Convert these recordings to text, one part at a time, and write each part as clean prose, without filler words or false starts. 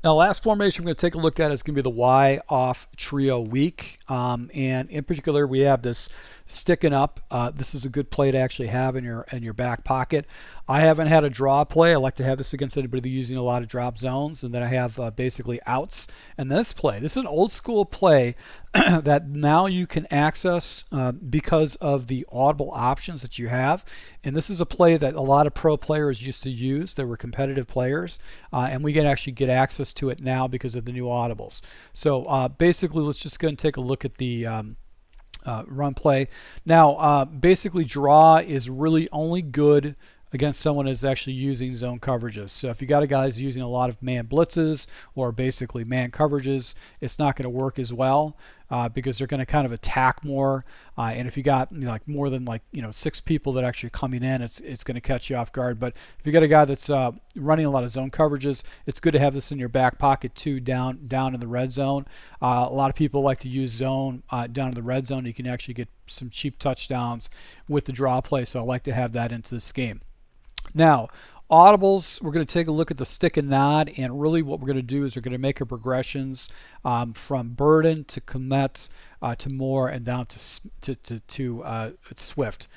Now, last formation we're going to take a look at is going to be the Y off trio weak. And in particular, we have this sticking up. This is a good play to actually have in your back pocket. I haven't had a draw play. I like to have this against anybody using a lot of drop zones. And then I have basically outs. And this play, this is an old school play that now you can access because of the audible options that you have. And this is a play that a lot of pro players used to use. They were competitive players. And we can actually get access to it now because of the new audibles. So basically, let's just go and take a look at the run play. Now, basically, draw is really only good against someone who's actually using zone coverages. So if you got a guy who's using a lot of man blitzes or basically man coverages, it's not going to work as well because they're going to kind of attack more. And if you got like more than 6 people that are actually coming in, it's going to catch you off guard. But if you got a guy that's running a lot of zone coverages, it's good to have this in your back pocket too, down in the red zone. A lot of people like to use zone down in the red zone. You can actually get some cheap touchdowns with the draw play. So I like to have that into this game. Now, audibles, we're going to take a look at the stick and nod, and really what we're going to do is we're going to make our progressions from burden to commit to more and down to swift.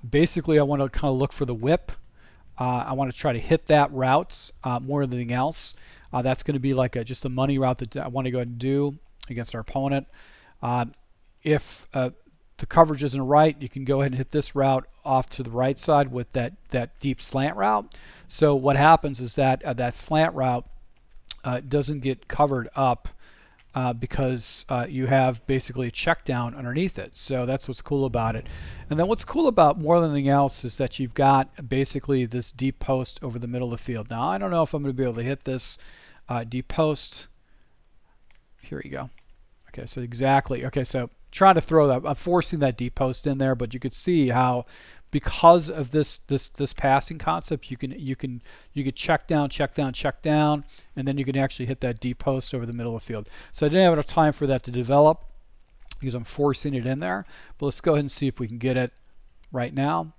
Basically, I want to kind of look for the whip. I want to try to hit that route more than anything else. That's going to be like just a money route that I want to go ahead and do against our opponent. If the coverage isn't right, you can go ahead and hit this route off to the right side with that deep slant route. So what happens is that that slant route doesn't get covered up because you have basically a check down underneath it. So that's what's cool about it. And then what's cool about more than anything else is that you've got basically this deep post over the middle of the field. Now, I don't know if I'm going to be able to hit this deep post. Here we go. Okay, so exactly. Okay, so trying to throw that, I'm forcing that deep post in there, but you could see how because of this passing concept, you could check down, and then you can actually hit that deep post over the middle of the field. So I didn't have enough time for that to develop because I'm forcing it in there. But let's go ahead and see if we can get it right now.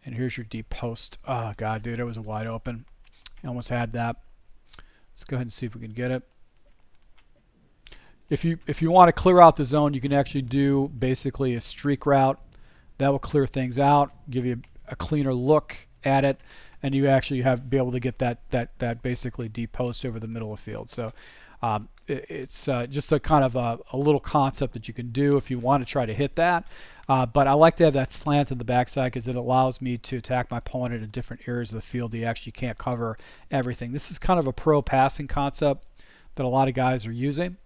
And here's your deep post. Oh God, dude, it was wide open. I almost had that. Let's go ahead and see if we can get it. If you want to clear out the zone, you can actually do basically a streak route. That will clear things out, give you a cleaner look at it, and you actually be able to get that basically deep post over the middle of the field. So it's just a kind of a little concept that you can do if you want to try to hit that. But I like to have that slant in the backside because it allows me to attack my opponent in different areas of the field. You actually can't cover everything. This is kind of a pro passing concept that a lot of guys are using.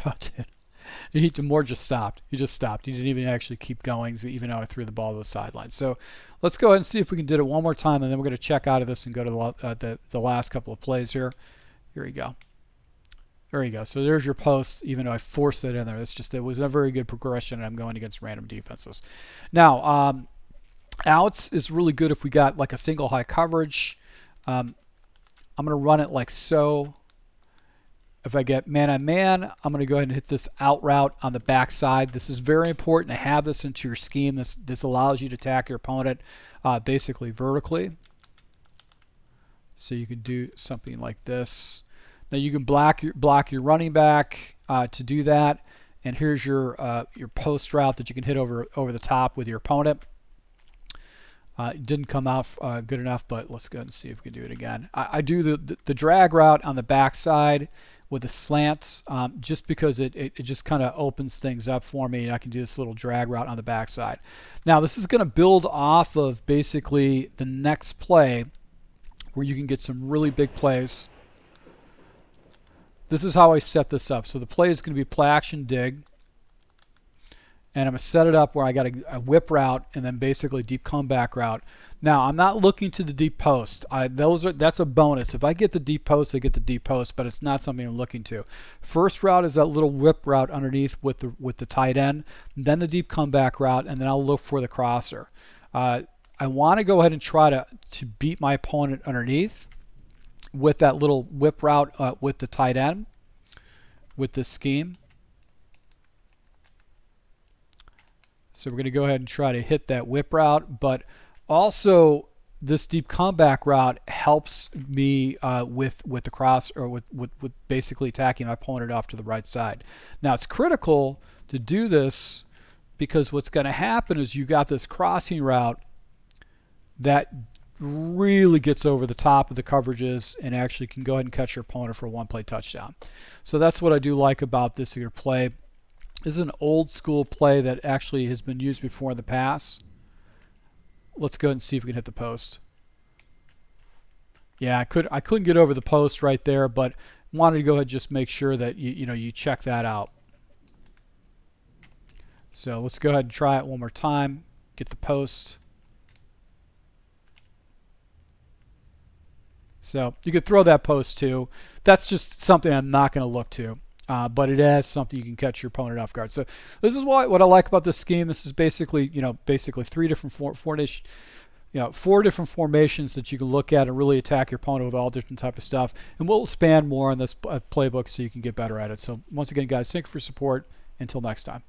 Oh, dude. Moore just stopped. He just stopped. He didn't even actually keep going, even though I threw the ball to the sideline. So let's go ahead and see if we can do it one more time, and then we're going to check out of this and go to the last couple of plays here. Here we go. There you go. So there's your post, even though I forced it in there. It was a very good progression, and I'm going against random defenses. Now, outs is really good if we got like a single high coverage. I'm going to run it like so. If I get man-on-man, I'm going to go ahead and hit this out route on the backside. This is very important to have this into your scheme. This allows you to attack your opponent basically vertically. So you can do something like this. Now you can block your running back to do that. And here's your post route that you can hit over the top with your opponent. It didn't come out good enough, but let's go ahead and see if we can do it again. I do the drag route on the backside with the slants just because it just kind of opens things up for me, and I can do this little drag route on the backside. Now this is going to build off of basically the next play where you can get some really big plays. This is how I set this up. So the play is going to be play action dig, and I'm going to set it up where I got a whip route and then basically deep comeback route. Now, I'm not looking to the deep post. That's a bonus. If I get the deep post, I get the deep post, but it's not something I'm looking to. First route is that little whip route underneath with the tight end, then the deep comeback route, and then I'll look for the crosser. I want to go ahead and try to beat my opponent underneath with that little whip route with the tight end with this scheme. So we're going to go ahead and try to hit that whip route, but also this deep comeback route helps me with the cross, or with basically attacking my opponent off to the right side. Now it's critical to do this because what's going to happen is you got this crossing route that really gets over the top of the coverages and actually can go ahead and catch your opponent for a one-play touchdown. So that's what I do like about this here play. This is an old school play that actually has been used before in the past. Let's go ahead and see if we can hit the post. Yeah, I couldn't get over the post right there, but wanted to go ahead and just make sure that you check that out. So let's go ahead and try it one more time. Get the post. So you could throw that post too. That's just something I'm not going to look to. But it is something you can catch your opponent off guard. So this is what I like about this scheme. This is basically, three different four different formations that you can look at and really attack your opponent with all different type of stuff. And we'll expand more on this playbook so you can get better at it. So once again, guys, thank you for your support. Until next time.